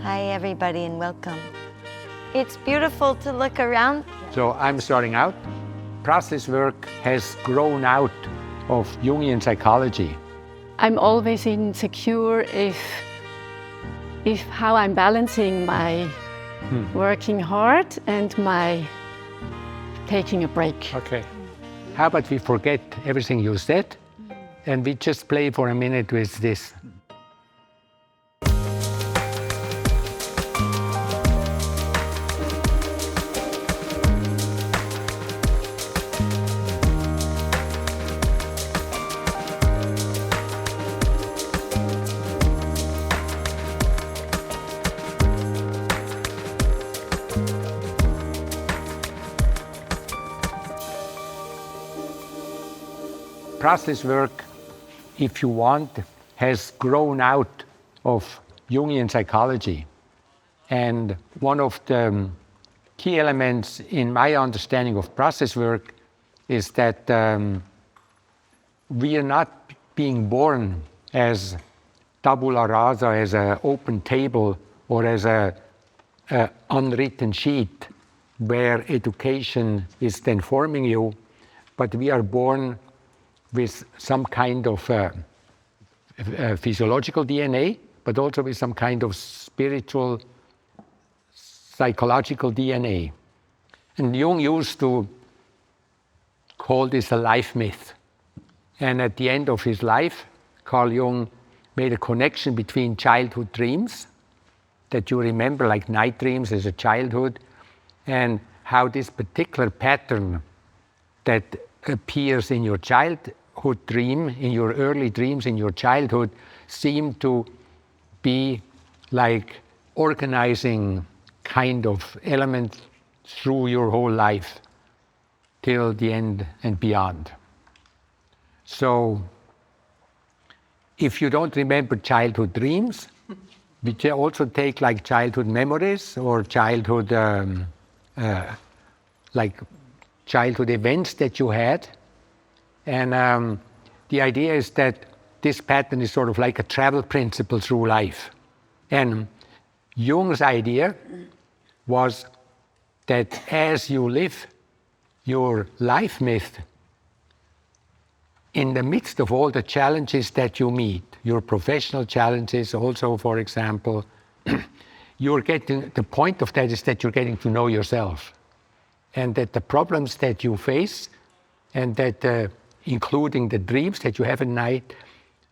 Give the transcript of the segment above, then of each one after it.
Hi everybody and welcome. It's beautiful to look around. So I'm starting out. Processwork has grown out of Jungian psychology. I'm always insecure if how I'm balancing my working hard and my taking a break. Okay. How about we forget everything you said and we just play for a minute with this. Processwork, if you want, has grown out of Jungian psychology. And one of the key elements in my understanding of processwork is that we are not being born as tabula rasa, as an open table or as an unwritten sheet where education is then forming you, but we are born with some kind of physiological DNA, but also with some kind of spiritual, psychological DNA. And Jung used to call this a life myth. And at the end of his life, Carl Jung made a connection between childhood dreams that you remember, like night dreams as a childhood, and how this particular pattern that appears in your childhood dream, in your early dreams in your childhood, seem to be like organizing kind of element through your whole life till the end and beyond. So if you don't remember childhood dreams, we also take like childhood memories or childhood like childhood events that you had. And the idea is that this pattern is sort of like a travel principle through life. And Jung's idea was that as you live your life myth, in the midst of all the challenges that you meet, your professional challenges also, for example, you're getting, the point of that is that you're getting to know yourself. And that the problems that you face and that including the dreams that you have at night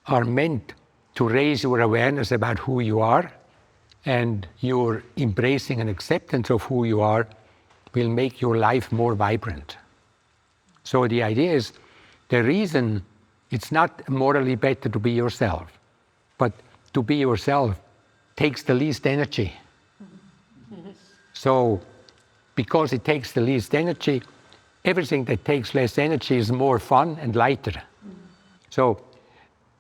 are meant to raise your awareness about who you are, and your embracing and acceptance of who you are will make your life more vibrant. So the idea is, the reason it's not morally better to be yourself, but to be yourself takes the least energy. So because it takes the least energy, everything that takes less energy is more fun and lighter. So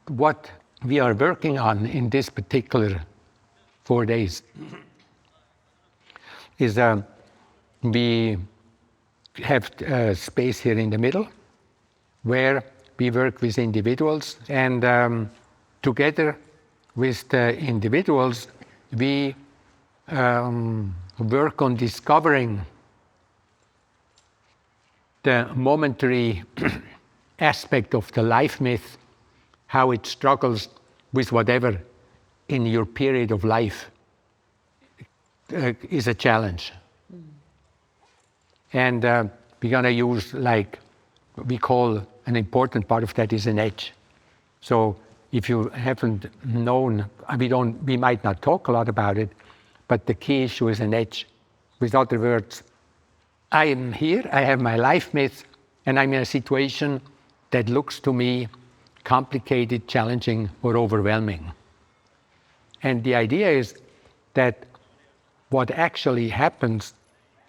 what we are working on in this particular 4 days is we have a space here in the middle where we work with individuals, and together with the individuals we work on discovering the momentary aspect of the life myth, how it struggles with whatever in your period of life is a challenge. And we're going to use, like we call an important part of that is an edge. So if you haven't known, we might not talk a lot about it, but the key issue is an edge. With other words, I am here, I have my life myth, and I'm in a situation that looks to me complicated, challenging, or overwhelming. And the idea is that what actually happens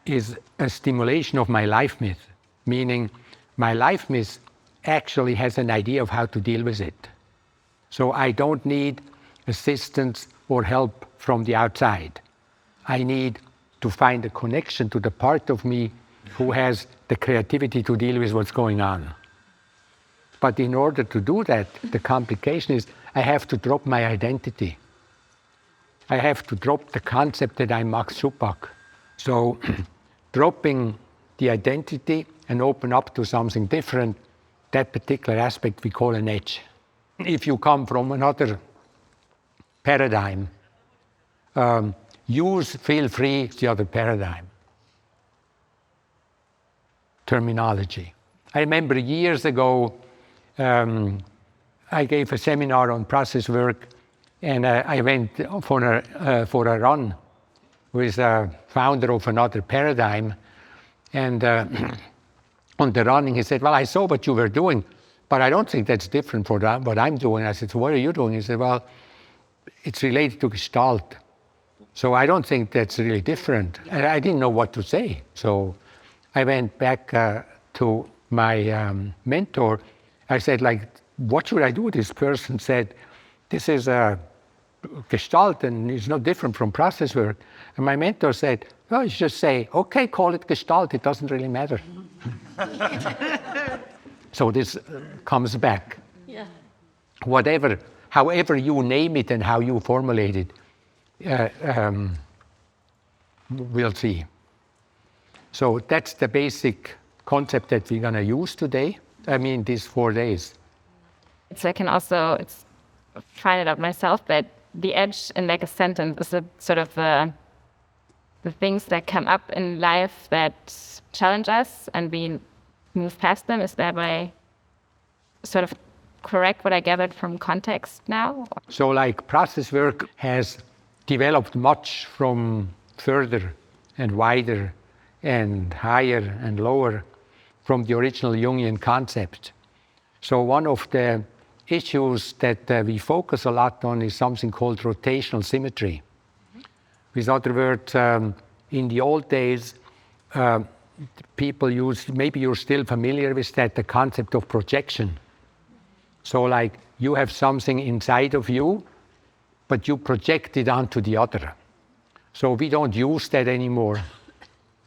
is a stimulation of my life myth, meaning my life myth actually has an idea of how to deal with it. So I don't need assistance or help from the outside. I need to find a connection to the part of me who has the creativity to deal with what's going on. But in order to do that, the complication is I have to drop my identity. I have to drop the concept that I'm Max Schupbach. So dropping the identity and open up to something different, that particular aspect we call an edge. If you come from another paradigm, feel free the other paradigm. Terminology. I remember years ago, I gave a seminar on process work, and I went for a run with a founder of another paradigm. And on the running, he said, well, I saw what you were doing, but I don't think that's different from what I'm doing. I said, so what are you doing? He said, well, it's related to Gestalt. So I don't think that's really different. And I didn't know what to say. So I went back to my mentor. I said, like, what should I do? This person said, this is a Gestalt and it's no different from process work. And my mentor said, well, you just say, okay, call it Gestalt. It doesn't really matter. So this comes back. Yeah. However you name it and how you formulate it, we'll see. So that's the basic concept that we're going to use today. I mean, these 4 days. So I can also find it out myself, but the edge in like a sentence is a sort of the things that come up in life that challenge us and we move past them. Is that way sort of correct what I gathered from context now? So like process work has developed much from further and wider and higher and lower from the original Jungian concept. So one of the issues that we focus a lot on is something called rotational symmetry. With other words, in the old days, people used, maybe you're still familiar with that, the concept of projection. So like you have something inside of you, but you project it onto the other. So we don't use that anymore,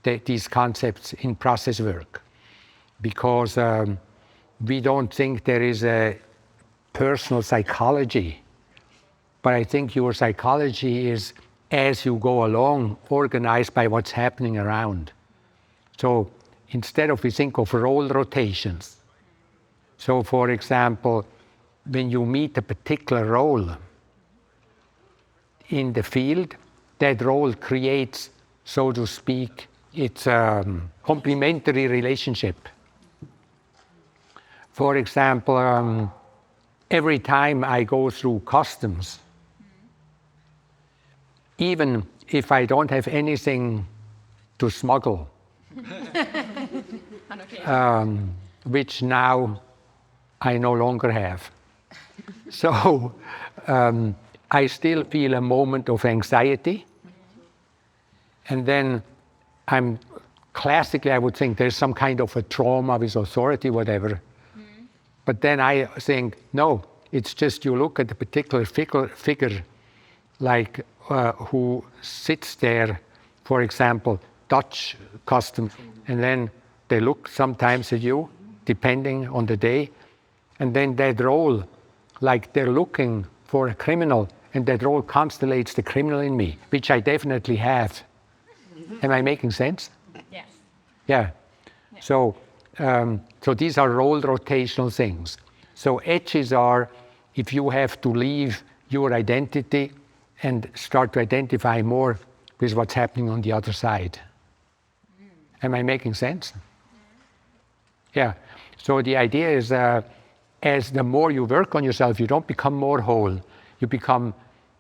these concepts in process work, because we don't think there is a personal psychology. But I think your psychology is, as you go along, organized by what's happening around. So instead of, we think of role rotations. So for example, when you meet a particular role in the field, that role creates, so to speak, it's a complementary relationship. For example, every time I go through customs, even if I don't have anything to smuggle, which now I no longer have. So I still feel a moment of anxiety. And then classically, I would think there's some kind of a trauma with authority, whatever. But then I think, no, it's just you look at a particular figure, like who sits there, for example, Dutch customs, and then they look sometimes at you, depending on the day, and then that role, like they're looking for a criminal, and that role constellates the criminal in me, which I definitely have. Am I making sense? Yes. Yeah. So these are role rotational things. So edges are if you have to leave your identity and start to identify more with what's happening on the other side. Am I making sense? Yeah. So the idea is as the more you work on yourself, you don't become more whole. You become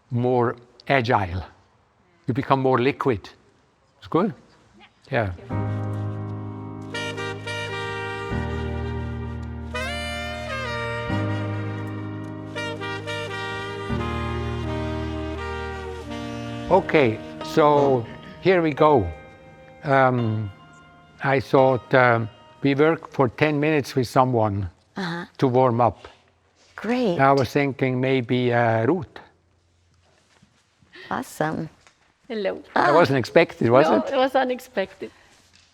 more agile. You become more liquid. It's good? Yeah. Okay, so here we go. I thought we work for 10 minutes with someone to warm up. Great. I was thinking maybe Ruth. Awesome. Hello. That wasn't expected, was it? It was unexpected.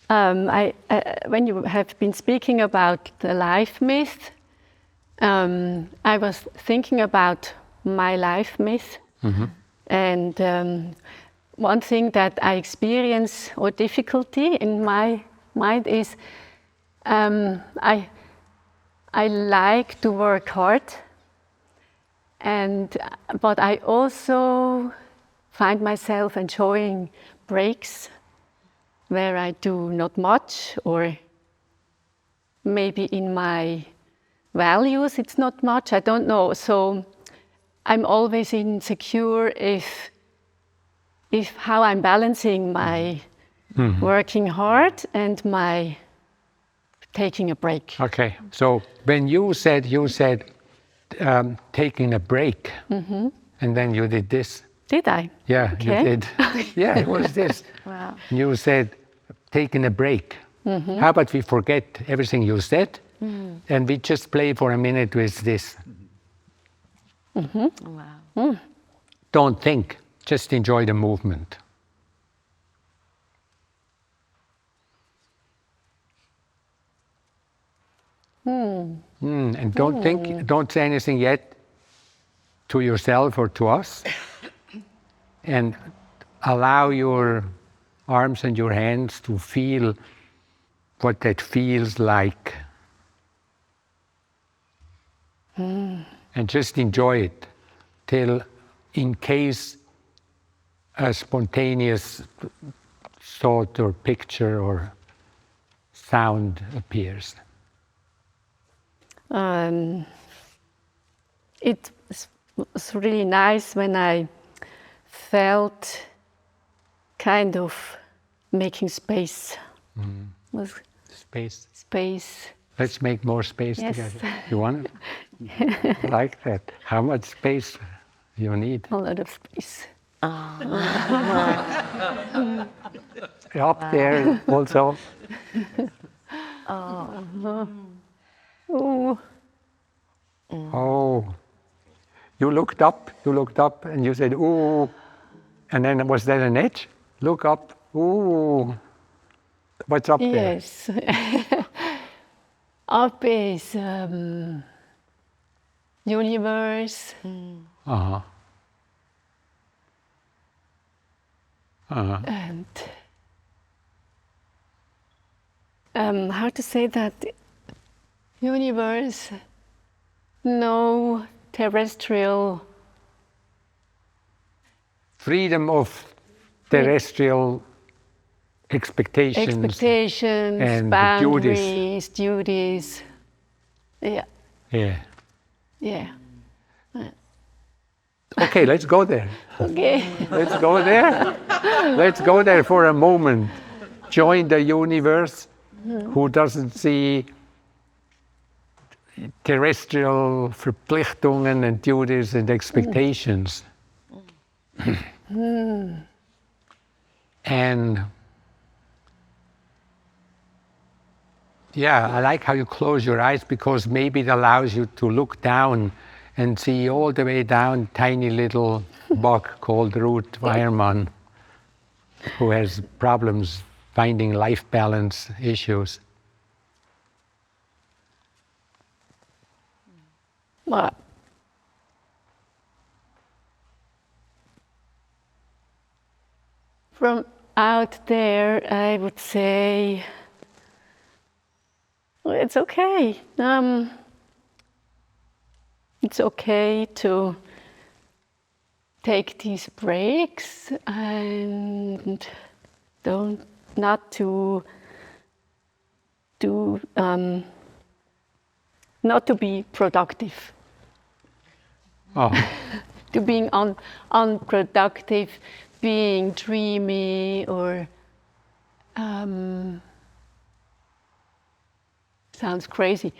When you have been speaking about the life myth, I was thinking about my life myth. And one thing that I experience or difficulty in my mind is I like to work hard, but I also find myself enjoying breaks where I do not much, or maybe in my values it's not much, I don't know. So I'm always insecure if how I'm balancing my working hard and my taking a break. Okay, so when you said taking a break, and then you did this. Did I? Yeah, Okay. you did. Yeah, it was this. Wow. You said taking a break. How about we forget everything you said, and we just play for a minute with this. Wow. Don't think, just enjoy the movement. And don't think, don't say anything yet to yourself or to us. And allow your arms and your hands to feel what that feels like. And just enjoy it till, in case a spontaneous thought or picture or sound appears. It was really nice when I felt kind of making space. Was Space. space. Let's make more space Yes. together. You want it? I like that. How much space you need? A lot of space. Up there also. Oh, Oh. You looked up and you said, ooh. And then was that an edge? Look up, ooh. What's up there? yes. Up is universe. Uh-huh. And how to say that? Universe, no terrestrial. Freedom of terrestrial expectations. And Boundaries, duties. Yeah, Yeah. yeah. Okay, let's go there. Okay. Let's go there. Let's go there for a moment. Join the universe who doesn't see terrestrial Verpflichtungen and duties and expectations. And yeah, I like how you close your eyes, because maybe it allows you to look down and see all the way down tiny little bug called Ruth Weiermann, who has problems finding life balance issues. Well, from out there, I would say it's okay. It's okay to take these breaks and not to be productive. Oh, To being unproductive, being dreamy, or sounds crazy.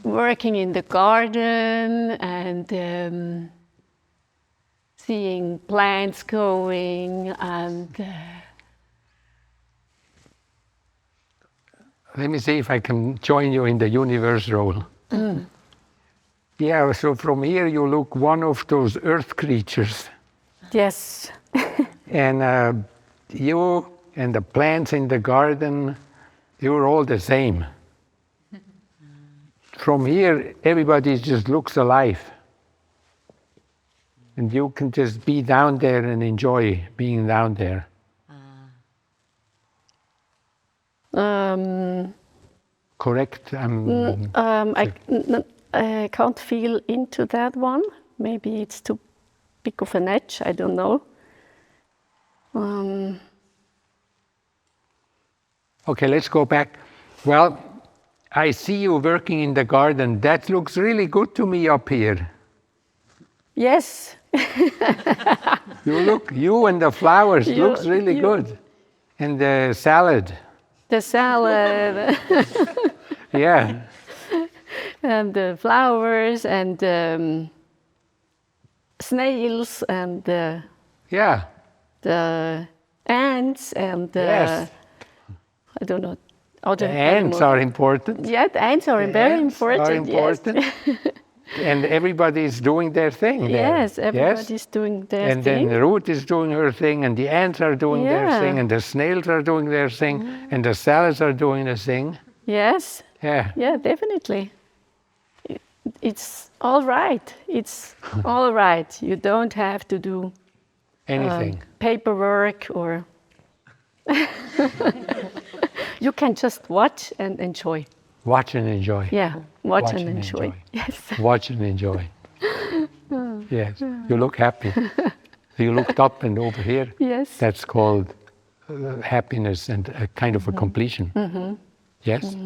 Working in the garden and seeing plants going and let me see if I can join you in the universe role. Yeah, so from here you look one of those earth creatures. yes. And you and the plants in the garden, you're all the same. From here, everybody just looks alive. And you can just be down there and enjoy being down there. Correct? I can't feel into that one. Maybe it's too big of an edge, I don't know. Okay, let's go back. Well, I see you working in the garden. That looks really good to me up here. Yes. You and the flowers looks really good. And the salad. The salad. Yeah. And the flowers and snails and Yeah. the ants and Yes. I don't know. Other The ants animals. are important. Yeah, the ants are very Ants important. are important. Yes. And everybody is doing their thing there. Yes, everybody's doing their and thing. then Ruth is doing her thing, and the ants are doing their Yeah. thing, and the snails are doing their thing, and the salads are doing their thing. Yes. Yeah. Yeah, definitely. It's all right. It's all right. You don't have to do Anything. paperwork or you can just watch and enjoy. Watch and enjoy. Yeah, watch and enjoy. Yes. Watch and enjoy. Yes. You look happy. You looked up and over here. Yes. That's called happiness and a kind of a completion. Yes.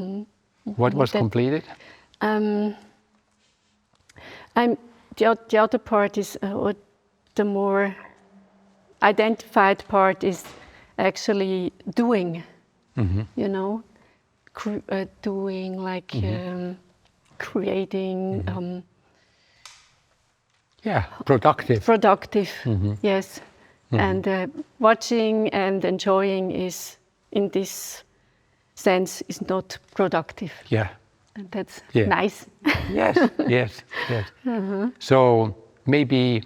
What was completed? The other part is, or the more identified part is actually doing. You know, doing like creating. Yeah, productive. Productive. Yes, and watching and enjoying is, in this sense, is not productive. Yeah. And that's Yeah. nice. Yes, yes, yes. So maybe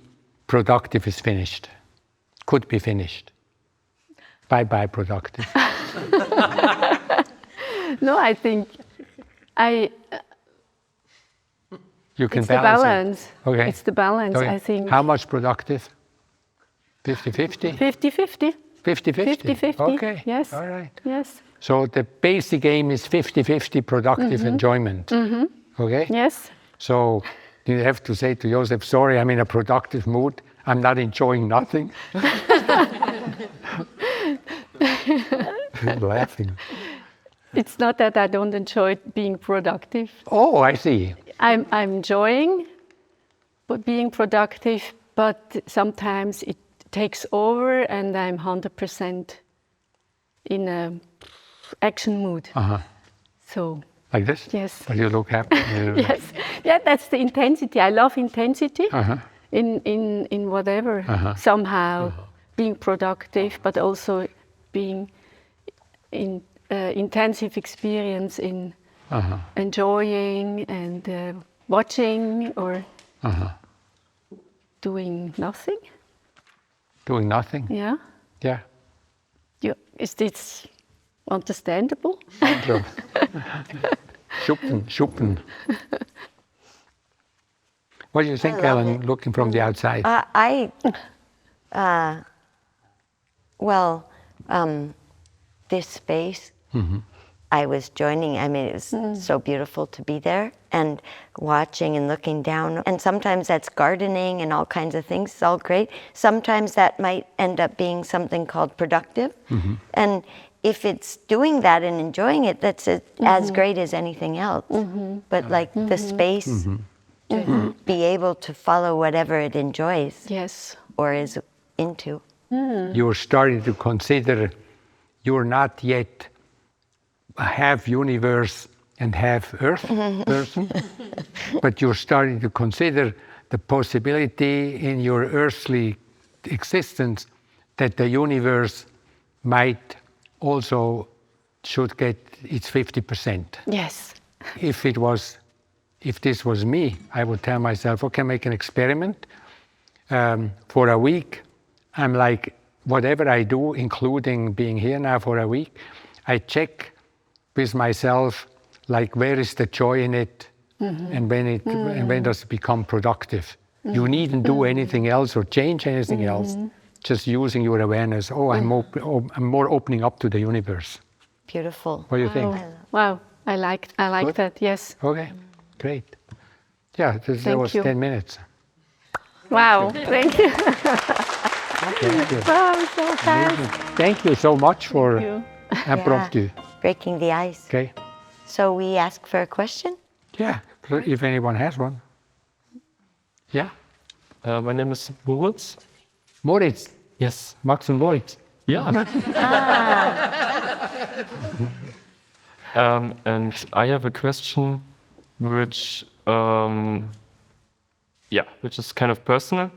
productive is finished. Could be finished. Bye-bye productive. No, I think You can it's the balance balance. it. Okay. It's the balance, Okay. I think. How much productive? 50-50? 50-50. 50-50? 50-50. Okay. Yes. All right. Yes. So the basic aim is 50-50 productive enjoyment. Okay? Yes. So you have to say to Joseph, sorry, I'm in a productive mood. I'm not enjoying nothing. Laughing. It's not that I don't enjoy being productive. Oh, I see. I'm enjoying being productive, but sometimes it takes over and I'm 100% in a action mood. So Like this? yes. But you look happy. Yes. Yeah, that's the intensity. I love intensity in whatever. Somehow being productive, but also being in intensive experience in enjoying and watching or doing nothing. Doing nothing? Yeah. Yeah. Is this understandable? Schuppen. What do you think, Ellen, looking from the outside? This space, I was joining. I mean, it was so beautiful to be there and watching and looking down. And sometimes that's gardening and all kinds of things. It's all great. Sometimes that might end up being something called productive. And if it's doing that and enjoying it, that's as great as anything else. But like the space to be able to follow whatever it enjoys Yes. or is into. You're starting to consider you're not yet a half universe and half earth person, but you're starting to consider the possibility in your earthly existence that the universe might also should get its 50%. Yes. If this was me, I would tell myself, okay, make an experiment. For a week, I'm like, whatever I do, including being here now for a week, I check with myself, like, where is the joy in it, and when does it become productive? You needn't do anything else or change anything else. Just using your awareness. Oh, I'm more opening up to the universe. Beautiful. What do you think? Wow, I like Good? that. Yes. Okay, great. Yeah, that was you. 10 minutes. Wow, thank you. Thank you. Wow, so fast. Thank you so much for You. impromptu. Yeah, breaking the ice. Okay. So we ask for a question? Yeah, if anyone has one. Yeah. My name is Moritz. Moritz. Yes. Max und Moritz. Yeah. And I have a question which is kind of personal.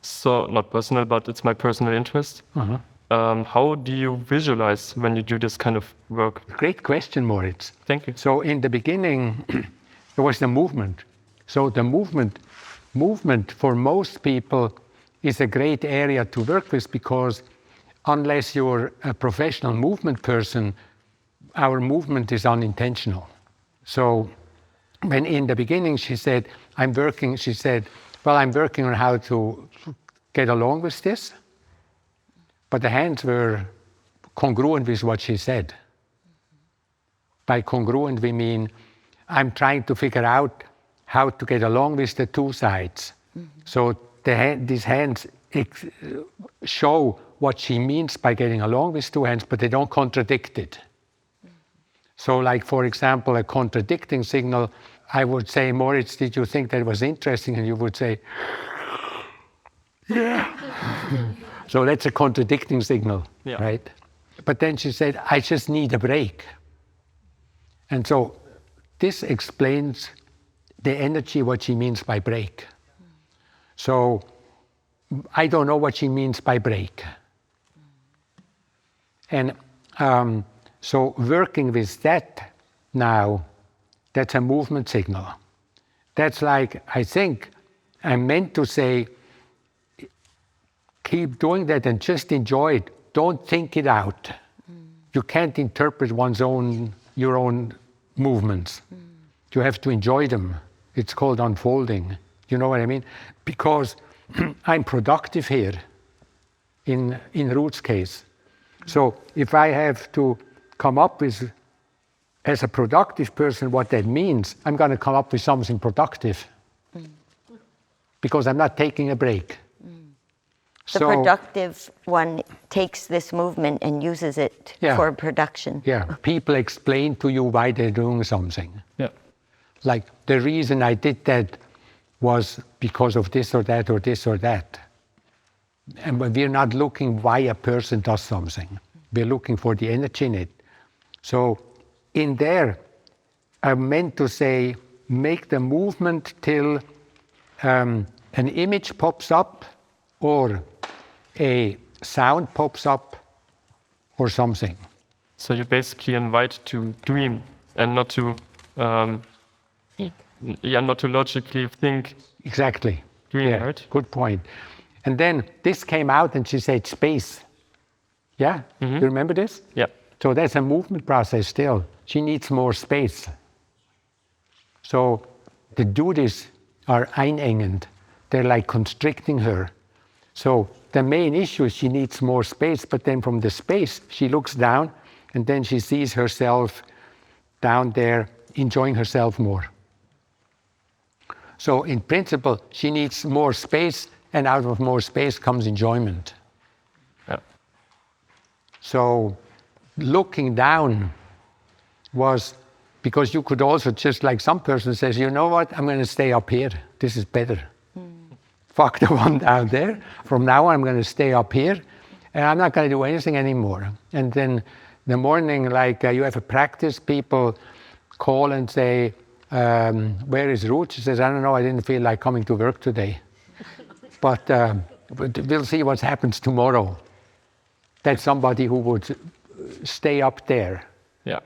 So not personal, but it's my personal interest. How do you visualize when you do this kind of work? Great question, Moritz. Thank you. So in the beginning, there was the movement. So the movement for most people is a great area to work with, because unless you're a professional movement person, our movement is unintentional. So when in the beginning she said, I'm working on how to get along with this. But the hands were congruent with what she said. By congruent, we mean I'm trying to figure out how to get along with the two sides. So these hands show what she means by getting along with two hands, but they don't contradict it. So like, for example, a contradicting signal, I would say, Moritz, did you think that was interesting? And you would say, yeah. So that's a contradicting signal, right? But then she said, I just need a break. And so this explains the energy, what she means by break. So I don't know what she means by break. And so working with that now, that's a movement signal. That's like, I think I meant to say, keep doing that and just enjoy it. Don't think it out. You can't interpret your own movements. You have to enjoy them. It's called unfolding. You know what I mean? Because I'm productive here in Ruth's case. So if I have to come up with, as a productive person, what that means, I'm going to come up with something productive. Because I'm not taking a break. The productive one takes this movement and uses it for production. Yeah, people explain to you why they're doing something. Yeah. Like, the reason I did that was because of this or that or this or that. And we're not looking why a person does something. We're looking for the energy in it. So in there, I meant to say, make the movement till an image pops up or a sound pops up or something. So you basically invite to dream and not to, not to logically think. Exactly. Dream, right? Good point. And then this came out and she said space. Yeah? You remember this? Yeah. So that's a movement process still. She needs more space. So the duties are einengend. They're like constricting her. So the main issue is she needs more space, but then from the space, she looks down and then she sees herself down there enjoying herself more. So in principle, she needs more space, and out of more space comes enjoyment. Yeah. So looking down was because you could also, just like some person says, you know what, I'm going to stay up here. This is better. Fuck the one down there. From now on, I'm going to stay up here, and I'm not going to do anything anymore. And then in the morning, like you have a practice, people call and say, where is Ruth? She says, I don't know, I didn't feel like coming to work today. But we'll see what happens tomorrow. That's somebody who would stay up there. Yeah.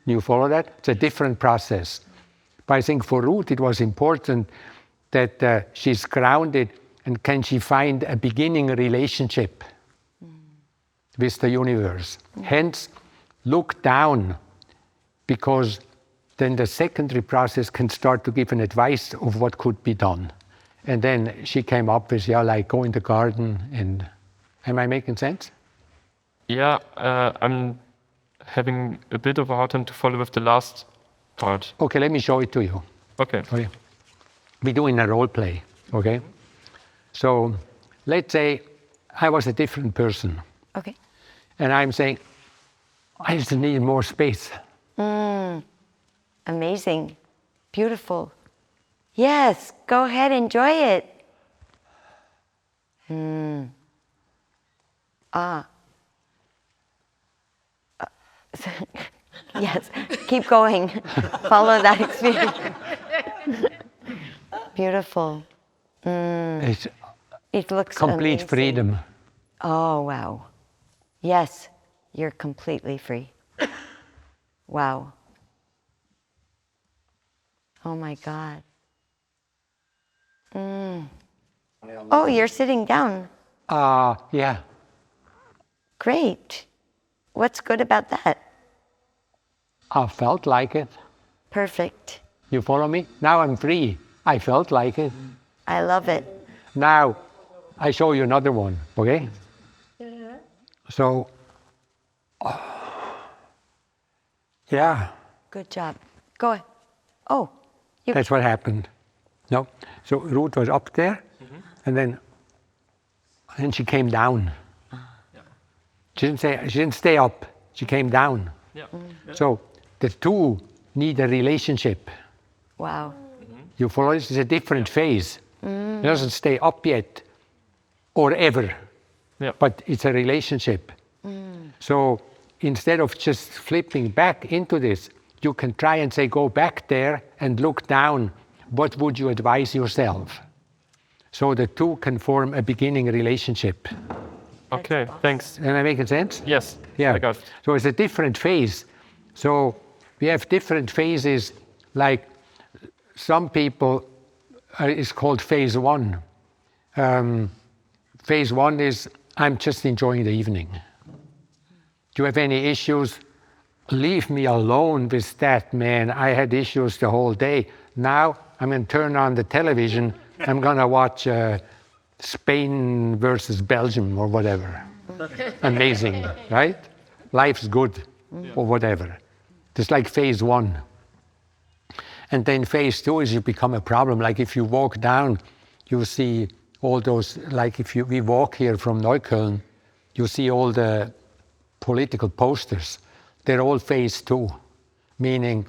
You follow that? It's a different process. But I think for Ruth, it was important that she's grounded, and can she find a beginning relationship with the universe. Hence, look down, because then the secondary process can start to give an advice of what could be done. And then she came up with, like go in the garden and, am I making sense? Yeah, I'm having a bit of a hard time to follow with the last part. Okay, let me show it to you. Okay. Okay. We're doing a role play, okay? So let's say I was a different person. Okay. And I'm saying, I just need more space. Amazing. Beautiful. Yes, go ahead, enjoy it. Yes, keep going. Follow that experience. Beautiful. It's It looks complete amazing. freedom. Oh, wow. Yes, you're completely free. Wow. Oh my God. Oh, you're sitting down. Yeah. Great. What's good about that? I felt like it. Perfect. You follow me? Now I'm free. I felt like it. I love it. Now, I show you another one, okay? So, yeah, Good job. Go ahead. Oh, you. that's what happened. No, so Ruth was up there, and then she came down. She didn't stay up. She came down. Yeah. So the two need a relationship. Wow. You follow this? It's a different phase. It doesn't stay up yet, or ever. Yeah. But it's a relationship. So instead of just flipping back into this, you can try and say, go back there and look down. What would you advise yourself? So the two can form a beginning relationship. Okay, thanks. Am I making sense? Yes, Yeah. I got it. So it's a different phase. So we have different phases, like some people, it's called phase one. Phase one is, I'm just enjoying the evening. Do you have any issues? Leave me alone with that, man. I had issues the whole day. Now I'm going to turn on the television. I'm going to watch Spain versus Belgium or whatever. Amazing, right? Life's good or whatever. It's like phase one. And then phase two is you become a problem. Like if you walk down, you see all those, like if we walk here from Neukölln, you see all the political posters. They're all phase two, meaning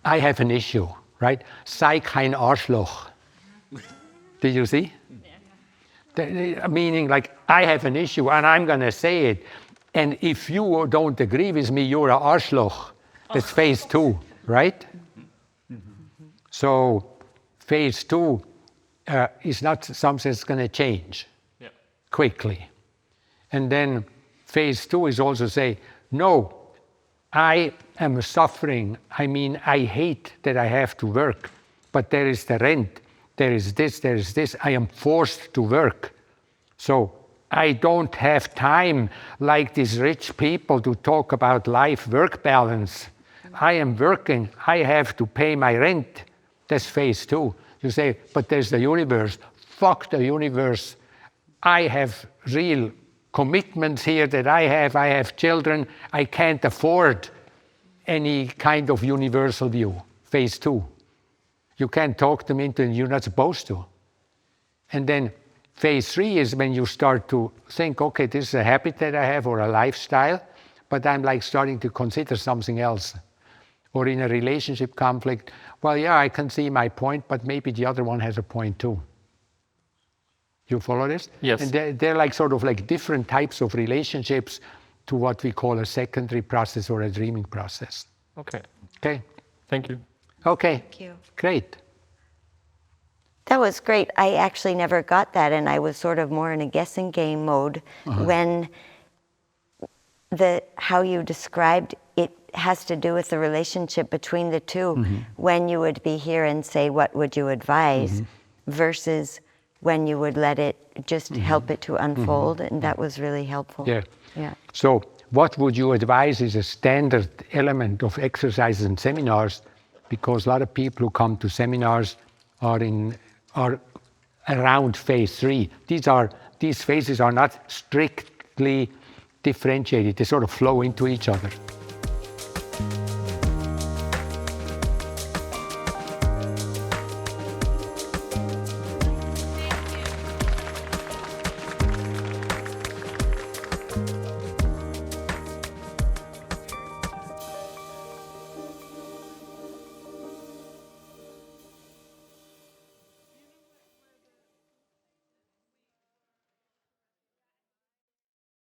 I have an issue, right? Sei kein Arschloch. Did you see? Meaning like I have an issue and I'm going to say it. And if you don't agree with me, you're an Arschloch. That's phase two, right? So phase two is not something that's going to change quickly. And then phase two is also say, no, I am suffering. I mean, I hate that I have to work, but there is the rent, there is this. I am forced to work. So I don't have time like these rich people to talk about life-work balance. I am working. I have to pay my rent. That's phase two. You say, but there's the universe. Fuck the universe. I have real commitments here that I have children. I can't afford any kind of universal view. Phase two. You can't talk them into it. You're not supposed to. And then phase three is when you start to think, okay, this is a habit that I have or a lifestyle, but I'm like starting to consider something else. Or in a relationship conflict, well, yeah, I can see my point, but maybe the other one has a point too. You follow this? Yes. And they're like sort of like different types of relationships to what we call a secondary process or a dreaming process. Okay, Okay? thank you. Okay. Thank you. Great. That was great. I actually never got that, and I was sort of more in a guessing game mode when how you described it has to do with the relationship between the two. When you would be here and say, what would you advise, versus when you would let it just help it to unfold, and that was really helpful. Yeah. Yeah. So what would you advise is a standard element of exercises and seminars, because a lot of people who come to seminars are around phase 3. These phases are not strictly differentiated. They sort of flow into each other.